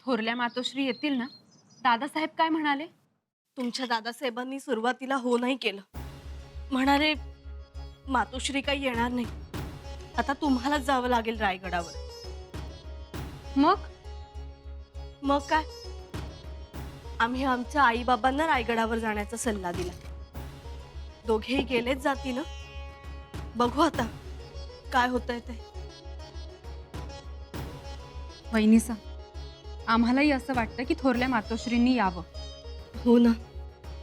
थोरल्या मातोश्री येतील ना? दादासाहेब काय म्हणाले? तुमच्या दादासाहेबांनी सुरुवातीला हो नाही केलं. म्हणाले मातोश्री काही येणार नाही. आता तुम्हालाच जावं लागेल रायगडावर. मग मग काय? आम्ही आमच्या आई-बाबांना रायगडावर जाण्याचा सल्ला दिला. दोघेही गेलेच जातील ना. बघू आता काय होतंय ते. वहिनीसा, आम्हालाही असं वाटतं की थोरल्या मातोश्रींनी यावं. हो ना.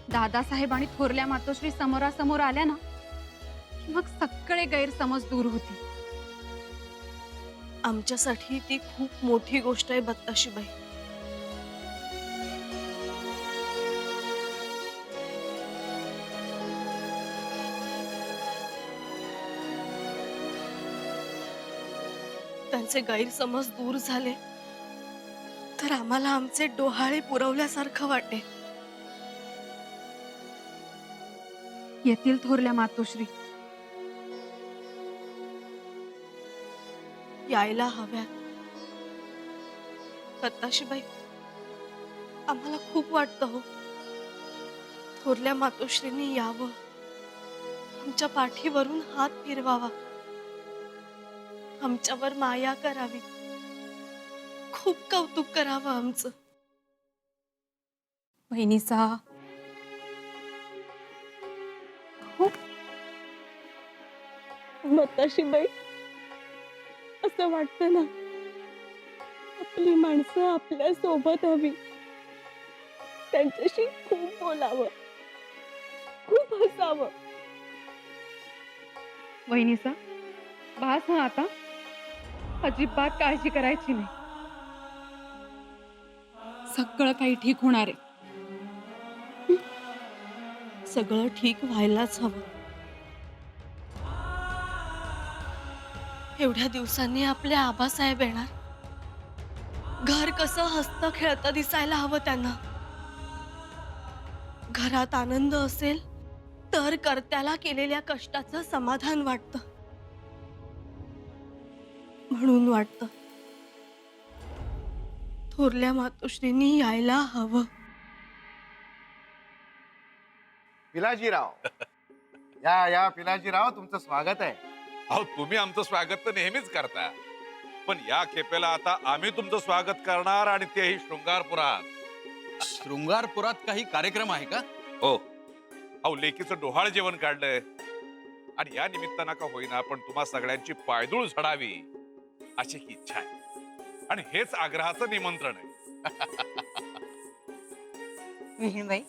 दादासाहेब आणि थोरल्या मातोश्री समोरासमोर आल्या ना, की मग सगळे गैरसमज दूर होतील. आमच्यासाठी ती खूप मोठी गोष्ट आहे बत्ताशीबाई. त्यांचे गैरसमज दूर झाले तर आम्हाला आमचे डोहाळे पुरवल्यासारखं वाटेल. येतील थोरल्या मातोश्री. यायला हव्यात. बत्ताशीबाई, आम्हाला खूप वाटतं हो. थोरल्या मातोश्रींनी यावं, आमच्या पाठीवरून हात फिरवावा, आमच्यावर माया करावी, खूप कौतुक करावं आमचं. वहिनीसा, खूप बत्ताशीबाई, असं वाटतं ना, आपली माणसं आपल्या सोबत हवी. त्यांच्याशी खूप बोलावं, खूप हसावं. वहिनीसा, बास हा आता. अजिबात काळजी करायची नाही. सगळं काही ठीक होणार आहे. सगळं ठीक व्हायलाच हवं. एवढ्या दिवसांनी आपले आबासाहेब येणार. घर कसं हसतं खेळतं दिसायला हवं त्यांना. घरात आनंद असेल तर कर्त्याला केलेल्या कष्टाचं समाधान वाटतं. म्हणून वाटतं थोरल्या मातोश्रींनी यायला हवं. पिलाजीराव या या पिलाजीराव, तुमचं स्वागत आहे. अहो, तुम्ही आमचं स्वागत तर नेहमीच करता, पण या खेपेला आता आम्ही तुमचं स्वागत करणार, आणि तेही शृंगारपुरात. शृंगारपुरात काही कार्यक्रम आहे का? हो, अहो, लेकीचं डोहाळ जेवण काढलंय, आणि या निमित्तानं का होईना पण तुम्हा सगळ्यांची पायदूळ झडावी अशी ही इच्छा आहे, आणि हेच आग्रहाचं निमंत्रण आहे. विहीणबाई,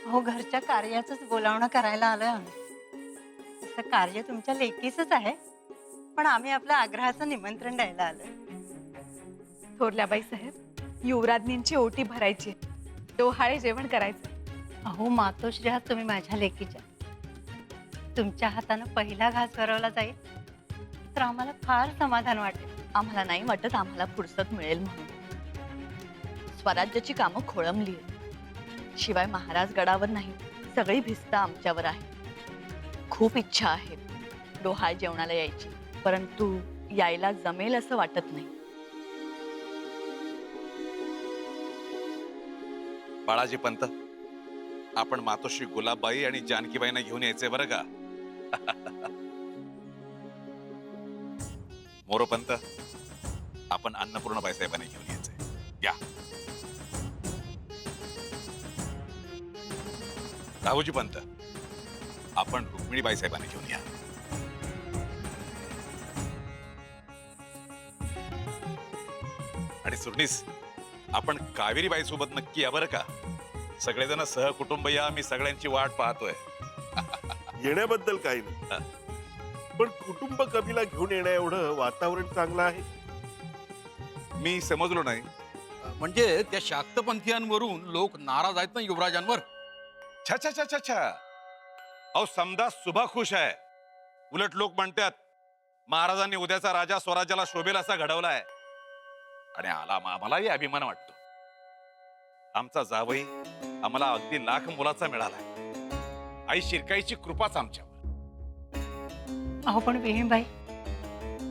अहो घरच्या कार्याचंच बोलावणं करायला आलोय आम्ही. तसं कार्य तुमच्या लेकीचंच आहे, पण आम्ही आपल्या आग्रहाचं निमंत्रण द्यायला आलोय. थोरल्या बाई साहेब, युवराज्ञींची ओटी भरायची, डोहाळे जेवण करायचं. अहो मातोश्री आहात तुम्ही माझ्या लेकीच्या. तुमच्या हातानं पहिला घास भरवला जाईल तर आम्हाला फार समाधान वाटेल. आम्हाला नाही वाटत आम्हाला फुरसत मिळेल म्हणून. स्वराज्याची कामं खोळंबली आहेत. शिवाय महाराज गडावर नाही, सगळी भिस्त आमच्यावर आहे. खूप इच्छा आहे डोहाळ जेवणाला यायची, परंतु यायला जमेल असं वाटत नाही. बाळाजी पंत, आपण मातोश्री गुलाबबाई आणि जानकीबाईंना घेऊन यायचंय बरं का. मोरोपंत, आपण अन्नपूर्णाबाई साहेबांना घेऊन यायचंय. या. राहुजी पंत, आपण रुक्मिणीबाई साहेबांना घेऊन या. आणि सुरनीस, आपण कावेरीबाई सोबत नक्की या बरं का. सगळेजण सहकुटुंब या, मी सगळ्यांची वाट पाहतोय. येण्याबद्दल काही नाही, पण कुटुंब कबीला घेऊन येण्या एवढं वातावरण चांगलं आहे. मी समजलो नाही. म्हणजे त्या शाक्तपंथीयांवरून लोक नाराज आहेत ना युवराजांवर. छा छा छा छा छा. अहो, समजा सुभा खुश आहे. उलट लोक म्हणतात महाराजांनी उद्याचा राजा स्वराज्याला शोभेल असा घडवलाय, आणि आम्हालाही अभिमान वाटतो. आमचा जावई आम्हाला अगदी लाख मुलाचा मिळालाय. आई शिरकाईची कृपाच आमच्यावर. अहो पण विहीणबाई,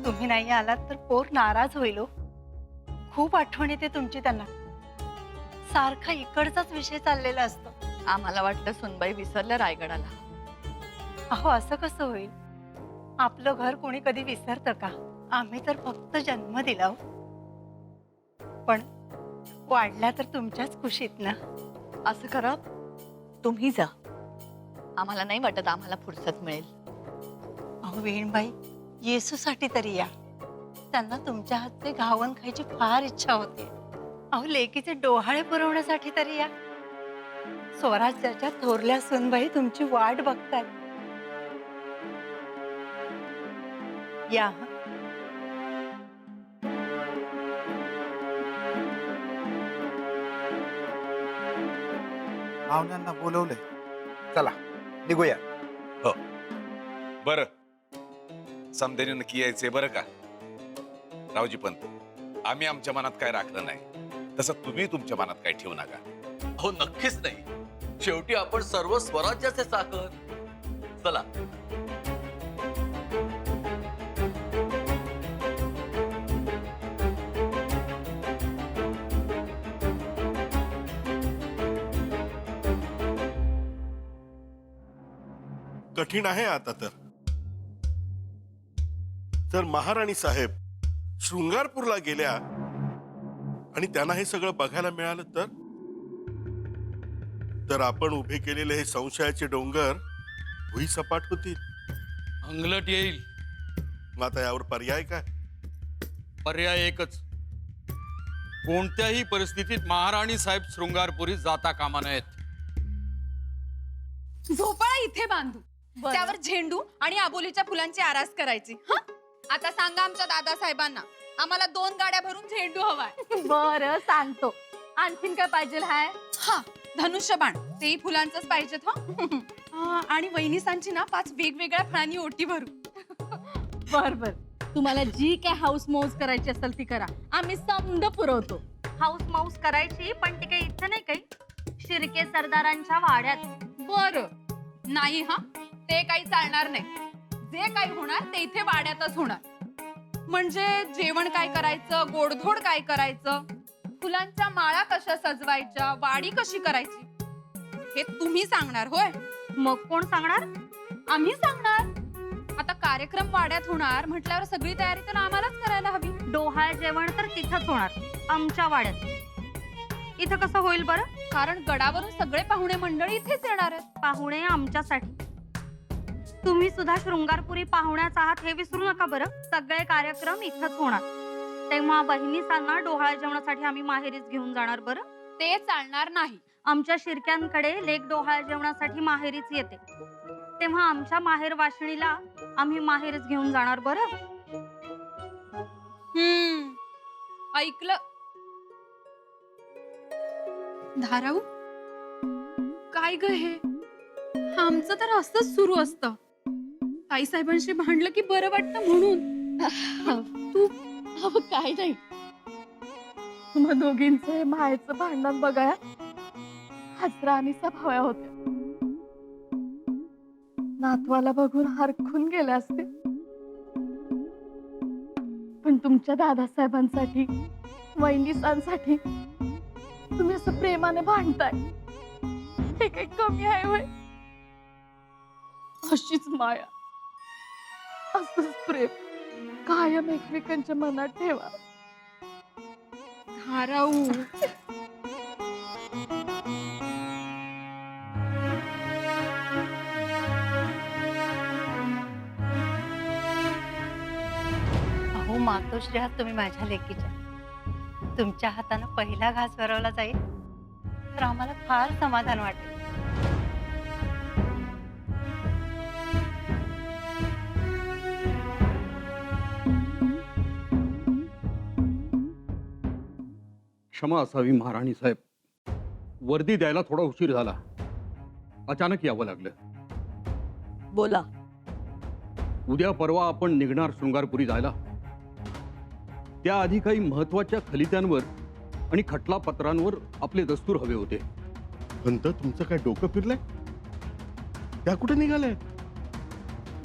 तुम्ही नाही आलात तर पोर नाराज होईल हो. खूप आठवण येते तुमची त्यांना. सारखा इकडचाच विषय चाललेला असतो. आम्हाला वाटलं सुनबाई विसरल्या रायगडाला. अहो असं कसं होईल? आपलं घर कोणी कधी विसरतं का? आम्ही तर फक्त जन्म दिला हो. पण वाढल्या तर तुमच्याच खुशीत ना. असं करा, तुम्ही जा. आम्हाला नाही वाटत आम्हाला फुरसत मिळेल. अहो वेणबाई, येसूसाठी तरी या. त्यांना तुमच्या हातचे घावन खायची फार इच्छा होते. अहो लेकीचे डोहाळे पुरवण्यासाठी तरी या. स्वराज्याच्या थोरल्या सुनबाई तुमची वाट बघतात. या हं. पाहुण्यांना बोलवलंय, चला निघूया. बर, समदेने नक्की यायचंय बरं का? रावजी पंत, आम्ही आमच्या मनात काय राखलं नाही, तसं तुम्ही तुमच्या मनात काय ठेवू नका. हो नक्कीच नाही. शेवटी आपण सर्व स्वराज्याचे चाकर. चला. कठीण आहे आता तर महाराणी साहेब शृंगारपूरला गेल्या आणि त्यांना हे सगळं बघायला मिळालं तर आपण उभे केलेले हे संशयाचे डोंगर भुईसपाट होतील. अंगलट येईल. मग आता यावर पर्याय काय? पर्याय एकच. कोणत्याही परिस्थितीत महाराणी साहेब शृंगारपुरी जाता कामा नयेत. झोपाळा इथे बांधू, त्यावर झेंडू आणि आबोलीच्या फुलांची आरास करायची. आता सांगा आमच्या दादासाहेबांना, आम्हाला 2 गाड्या भरून झेंडू हवाय. बरं, सांगतो. आणखीन काय पाहिजे हाय? हा, धनुष्यबाण तेही फुलांचंच पाहिजेत. हा, आणि वहिनीसांची ना 5 वेगवेगळ्या फळांनी ओटी भरू. बर बर, तुम्हाला जी काय हाऊस मौज करायची असेल ती करा, आम्ही समद पुरवतो. हाऊस मौज करायची, पण ती काही इथं नाही, काही शिर्के सरदारांच्या वाड्यात. बर नाही, हा ते काही चालणार नाही. जे काही होणार ते इथे वाड्यातच होणार. म्हणजे जेवण काय करायचं, गोडधोड काय करायचं, फुलांच्या माळा कशा सजवायच्या, वाडी कशी करायची, हे तुम्ही सांगणार होय? मग कोण सांगणार? आम्ही सांगणार. आता कार्यक्रम वाड्यात होणार म्हटल्यावर सगळी तयारी तर आम्हालाच करायला हवी. डोहाळ जेवण तर तिथंच होणार, आमच्या वाड्यात. इथं कसं होईल बरं? कारण गडावरून सगळे पाहुणे मंडळी इथेच येणार आहेत. पाहुणे आमच्यासाठी. तुम्ही सुद्धा शृंगारपुरी पाहुण्याच आहात हे विसरू नका बरं. सगळे कार्यक्रम इथंच होणार. तेव्हा बहिणीसांना डोहाळ जेवणासाठी आम्ही माहेरीच घेऊन जाणार बरं. ते चालणार नाही. आमच्या शिरक्यांकडे लेक डोहाळ जेवणासाठी माहेरीच येते. तेव्हा आमच्या माहेर वाशिणीला आम्ही माहेरीच घेऊन जाणार बरं. ऐकलं धाराऊ? काय ग हे? आमचं तर असंच सुरू असतं. ताईसाहेबांशी भांडलं की बरं वाटतं म्हणून. तू काय नाही, मग दोघींचं हे मायचं भांडण बघाया हसरा आणि सभाव्या होत्या. नातवाला बघून हरखून गेले असते, पण तुमच्या दादासाहेबांसाठी, वहिनीसांसाठी तुम्ही असं प्रेमाने भांडताय, हे काही कमी आहे होय? अशीच माया, असंच प्रेम कायम एकमेकांच्या मनात ठेवा. धाराऊ, अहो मातोश्री आहात तुम्ही माझ्या लेकीच्या. तुमच्या हातानं पहिला घास भरवला जाईल तर आम्हाला फार समाधान वाटेल. क्षमा असावी महाराणी साहेब. वर्दी द्यायला थोडा उशीर झाला. अचानक यावं लागलं. बोला. उद्या परवा आपण निघणार शृंगारपुरी जायला. त्याआधी काही महत्वाच्या खलित्यांवर आणि खटला पत्रांवर आपले दस्तूर हवे होते. पंत, तुमचं काय डोकं फिरलंय? त्या कुठे निघाल्या?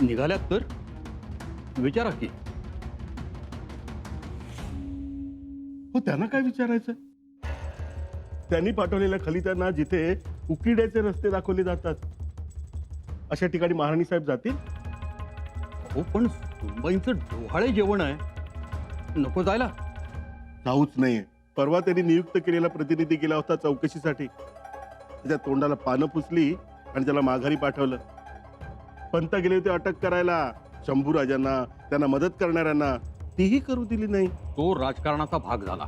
निघाल्यात तर विचारा की. हो त्यांना काय विचारायचं? त्यांनी पाठवलेल्या खलित्यांना जिथे उकिड्याचे रस्ते दाखवले जातात अशा ठिकाणी महाराणी साहेब जातील? हो पण सुनबाईंचं डोहाळे जेवण आहे, नको जायला. जाऊच नाहीये. परवा त्यांनी नियुक्त केलेला प्रतिनिधी गेला होता चौकशीसाठी. त्याच्या तोंडाला पानं पुसली आणि त्याला माघारी पाठवलं. पंत गेले होते अटक करायला शंभूराजांना, त्यांना मदत करणाऱ्यांना, तीही करू दिली नाही. तो राजकारणाचा भाग झाला.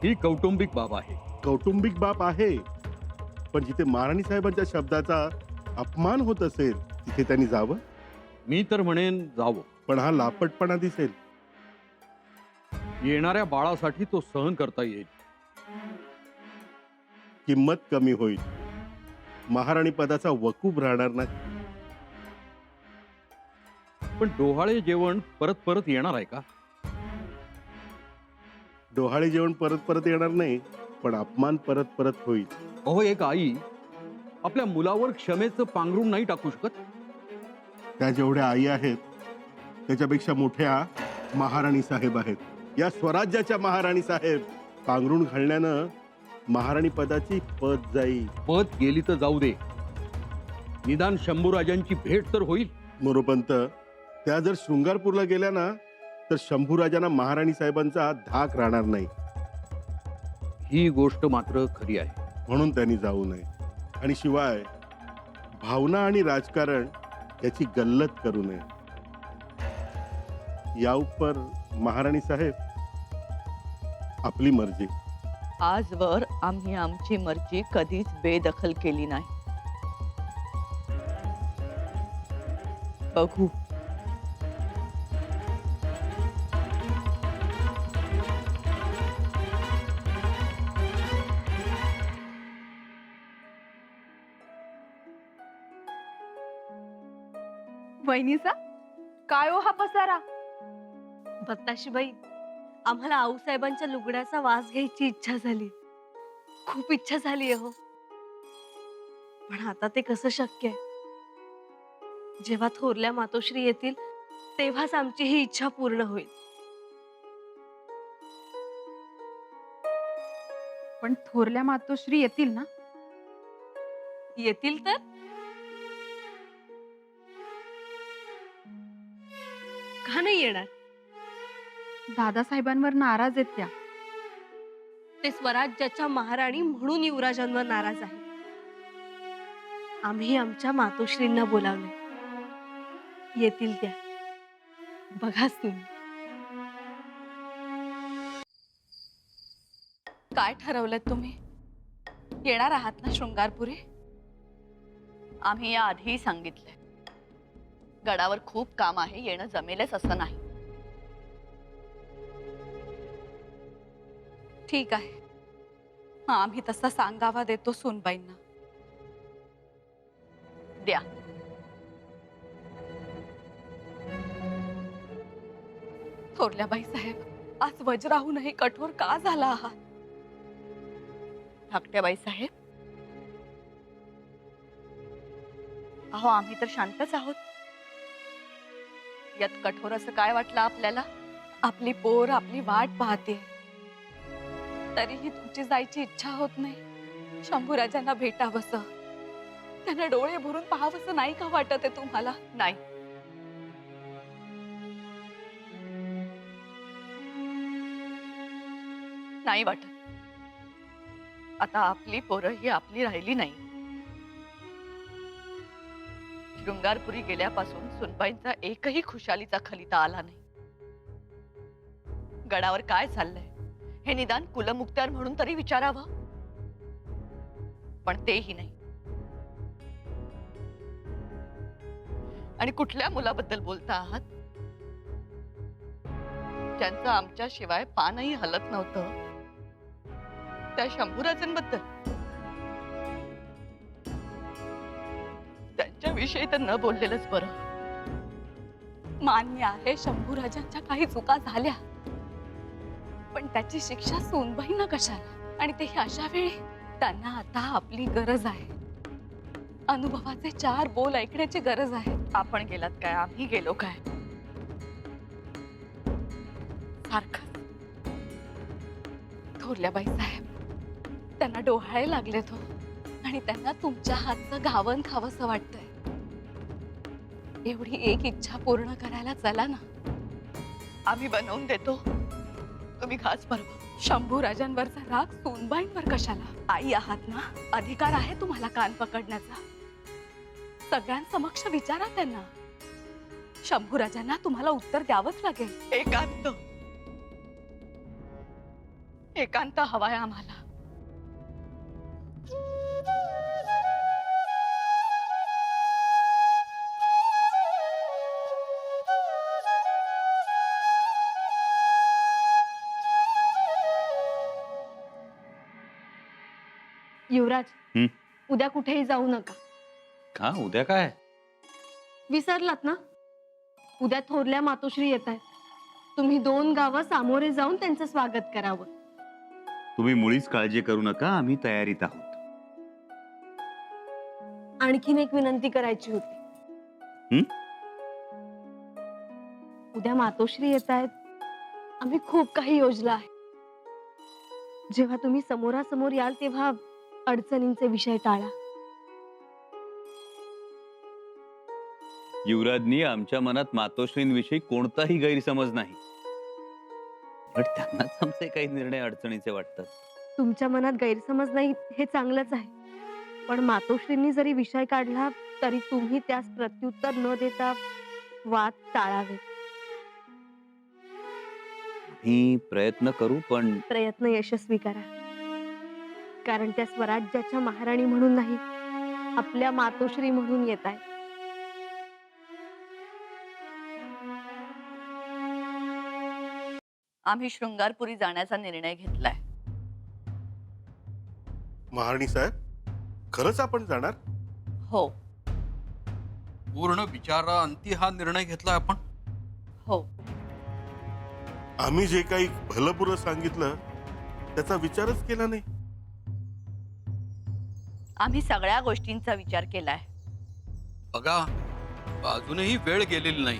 ही कौटुंबिक बाब आहे. कौटुंबिक बाब आहे, पण जिथे महाराणी साहेबांच्या शब्दाचा अपमान होत असेल तिथे त्यांनी जावं. मी तर म्हणेन जावं. पण हा लापटपणा दिसेल. येणाऱ्या बाळासाठी तो सहन करता येईल. किंमत कमी होईल. महाराणी पदाचा वकूब राहणार नाही. पण डोहाळे जेवण परत परत येणार आहे का? डोहाळे जेवण परत परत येणार नाही, पण अपमान परत परत होईल. अहो, एक आई आपल्या मुलावर क्षमेचं पांघरून नाही टाकू शकत. त्या जेवढ्या आई आहेत त्याच्यापेक्षा मोठ्या महाराणी साहेब आहेत. या स्वराज्याच्या महाराणी साहेब. पांघरून घालण्यानं महाराणी पदाची पद जाईल. पद गेली तर जाऊ दे, निदान शंभूराजांची भेट तर होईल. मोरोपंत, त्या जर शृंगारपूरला गेल्या ना तर शंभूराजांना महाराणी साहेबांचा धाक राहणार नाही. ही गोष्ट मात्र खरी आहे. म्हणून त्यांनी जाऊ नये. आणि शिवाय भावना आणि राजकारण याची गल्लत करू नये. या उपर महाराणी साहेब, आपली मर्जी. आजवर आम्ही आमची मर्जी कधीच बेदखल केली नाही. बघू. वहिनीचा काय हो हा पसारा? बत्ताशीबाई, आम्हाला आऊसाहेबांच्या लुगड्याचा वास घ्यायची इच्छा झाली. खूप इच्छा झाली हो. पण आता ते कसं शक्य आहे? जेव्हा थोरल्या मातोश्री येतील तेव्हाच आमची ही इच्छा पूर्ण होईल. पण थोरल्या मातोश्री येतील ना? येतील तर का नाही येणार? दादासाहेबांवर नाराज आहेत त्या. ते स्वराज्याच्या महाराणी म्हणून युवराजांवर नाराज आहे. आम्ही आमच्या मातोश्रींना बोलावले. येतील त्या. बघाच तुम्ही. काय ठरवलं तुम्ही? येणार आहात ना शृंगारपुरी? आम्ही या आधीही सांगितलंय, गडावर खूप काम आहे, येणं जमेलच असं नाही. ठीक आहे, आम्ही तसा सांगावा देतो सोनबाईंना. द्या. थोरल्या बाई साहेब, आज वज्राहूनही कठोर का झाला आहात? धाकट्याबाई साहेब, अहो आम्ही तर शांतच आहोत. यात कठोर असं काय वाटलं आपल्याला? आपली पोर आपली वाट पाहते, तरीही तुमची जायची इच्छा होत नाही. शंभूराजांना भेटावंसं, त्यांना डोळे भरून पाहावंसं नाही का वाटत आहे तुम्हाला? नाही. नाही वाटत. आता आपली पोरं ही आपली राहिली नाही. शृंगारपुरी गेल्यापासून सुनबाईंचा एकही खुशालीचा खलिता आला नाही. गडावर काय चाललंय हे निदान कुलमुक्त्यार म्हणून तरी विचारावं, पण तेही नाही. आणि कुठल्या मुलाबद्दल बोलता आहात? त्यांचं आमच्या शिवाय पानही हलत नव्हतं, त्या शंभूराजांबद्दल. त्यांच्याविषयी तर न बोललेलंच बरं. मान्य आहे, शंभूराजांच्या काही चुका झाल्या, पण त्याची शिक्षा सोनबाईंना कशाला? आणि ते अशा वेळी. त्यांना आता आपली गरज आहे. अनुभवाचे 4 बोल ऐकण्याची गरज आहे. आपण गेलात काय? आम्ही गेलो काय? सारखं थोरल्याबाई साहेब, त्यांना डोहाळे लागलेत हो, आणि त्यांना तुमच्या हातचं घावन खावंसं वाटतंय. एवढी एक इच्छा पूर्ण करायला चला ना, आम्ही बनवून देतो. तुम्ही घास भरवा. शंभू राजांवरचा राग सोनबाईंवर कशाला? आई आहात ना, अधिकार आहे तुम्हाला कान पकडण्याचा. सगळ्यांसमक्ष विचारा त्यांना. शंभू राजांना तुम्हाला उत्तर द्यावंच लागेल. एकांत हवाय आम्हाला. युवराज, हं? उद्या कुठेही जाऊ नका. का उद्या काय? विसरलात ना, उद्या थोरल्या मातोश्री येत आहेत. तुम्ही 2 गावं सामोरे जाऊन त्यांचं स्वागत करावं. तुम्ही मुळीच काळजी करू नका, आम्ही तयारीत आहोत. आणखीन एक विनंती करायची होती. हं? उद्या मातोश्री येत आहेत. आम्ही खूप काही योजलं आहे. जेव्हा तुम्ही समोरासमोर याल तेव्हा अडचणींचे विषय टाळा. युवराजनी आमच्या मनात मातोश्रींविषयी कोणताही गैरसमज नाही, पण त्यांनाच आमचे काही निर्णय अडचणीचे वाटतात. तुमच्या मनात गैरसमज नाही हे चांगलंच आहे, पण मातोश्रींनी जरी विषय काढला तरी तुम्ही त्यास प्रत्युत्तर न देता वाद टाळावे. मी प्रयत्न करू, पण प्रयत्न यशस्वी करा, कारण त्या स्वराज्याच्या महाराणी म्हणून नाही, आपल्या मातोश्री म्हणून येत आहे. आम्ही शृंगारपुरी जाण्याचा निर्णय घेतलाय. महाराणी साहेब, खरंच आपण जाणार? हो पूर्ण विचारांती हा निर्णय घेतला आपण. हो, आम्ही जे काही भलपुरं सांगितलं त्याचा विचारच केला नाही. आम्ही सगळ्या गोष्टींचा विचार केलाय. बघा, अजूनही वेळ गेलेली नाही,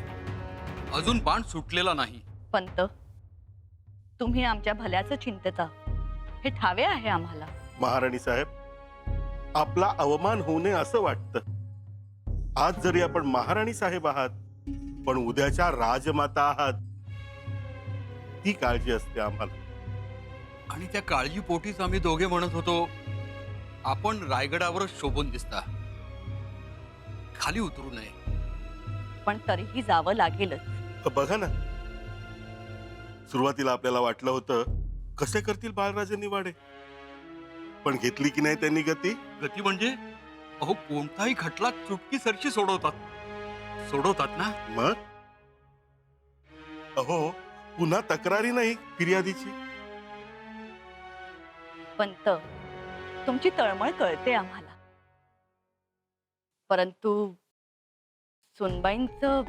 अजून बाण सुटलेला नाही. पंत, तुम्ही आमच्या भल्याचं चिंतता हे ठावे आहे आम्हाला. महाराणी साहेब, आपला अवमान होऊ नये असं वाटतं. आज जरी आपण महाराणी साहेब आहात, पण उद्याच्या राजमाता आहात, ती काळजी असते आम्हाला. आणि त्या काळजीपोटीच आम्ही दोघे म्हणत होतो, आपण रायगडावरच शोभून दिसता, खाली उतरू नये. पण तरीही जावं लागेलच. बघा ना, सुरुवातीला आपल्याला वाटलं होतं कसे करतील बाळराजे निवाडे, पण घेतली की नाही त्यांनी गती. गती म्हणजे अहो, कोणताही खटला चुटकीसरशी सोडवतात ना. मग अहो, पुन्हा तक्रारी नाही फिर्यादीची. पंत, तुमची तळमळ कळते आम्हाला, परंतु सुनबाईंचं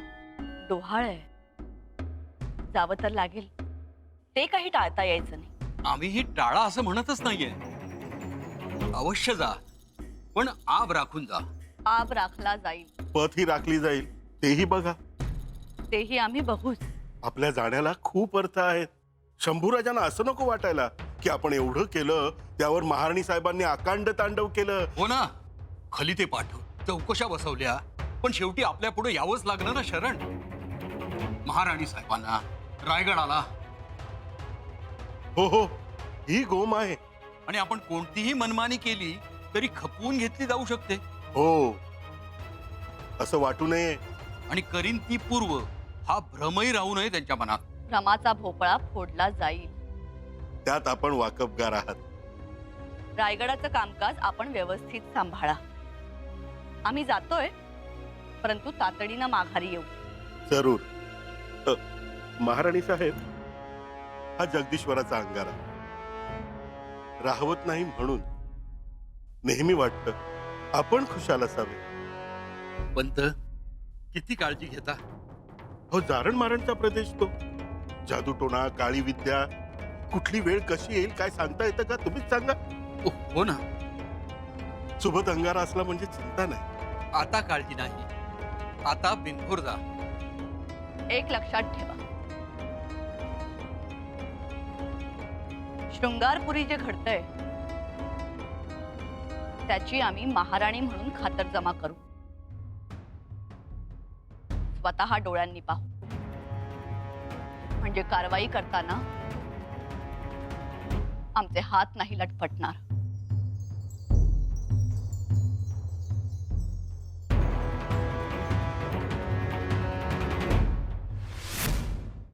डोहाळ आहे. जावं तर लागेल, ते काही टाळता यायचं नाही. आम्हीही टाळा असं म्हणतच नाहीये, अवश्य जा, पण आब राखून जा. आब राखला जाईल, पथ ही राखली जाईल, तेही बघा. तेही आम्ही बघूच. आपल्या जाण्याला खूप अर्थ आहेत. शंभूराजांना असं नको वाटायला की आपण एवढं केलं त्यावर महाराणी साहेबांनी अकांड तांडव केलं. हो ना, खाली ते पाठव, चौकशा बसवल्या, पण शेवटी आपल्या पुढे यावंच लागलं ना शरण. महाराणी साहेबांना, रायगडाला. हो हो, ही गोम आहे. आणि आपण कोणतीही मनमानी केली तरी खपवून घेतली जाऊ शकते. हो, असं वाटू नये. आणि करीन ती पूर्व हा भ्रमही राहू नये त्यांच्या मनात. भ्रमाचा भोपळा फोडला जाईल. त्यात आपण वाकबगार आहात. रायगडाचं कामकाज आपण व्यवस्थित सांभाळा. आम्ही जातोय, परंतु तातडीनं माघारी येऊ. जरूर. महाराणी साहेब, हा जगदीश्वराचा अंगारा राहवत नाही म्हणून नेहमी वाटतं आपण खुशाल असावे. पंत, किती काळजी घेता. हो, जारण मारणचा प्रदेश तो. जादूटोणा, काळी विद्या, कुठली वेळ कशी येईल काय सांगता येतं का? तुम्हीच सांगा. हो ना, सोबत अंगारा असला म्हणजे चिंता नाही. आता काळजी नाही, आता बिनपूर जा. एक लक्षात ठेवा, शृंगारपुरी जे घडतंय त्याची आम्ही महाराणी म्हणून खातरजमा करू. स्वतः डोळ्यांनी पाहू. म्हणजे कारवाई करताना आमचे हात नाही लटपटणार.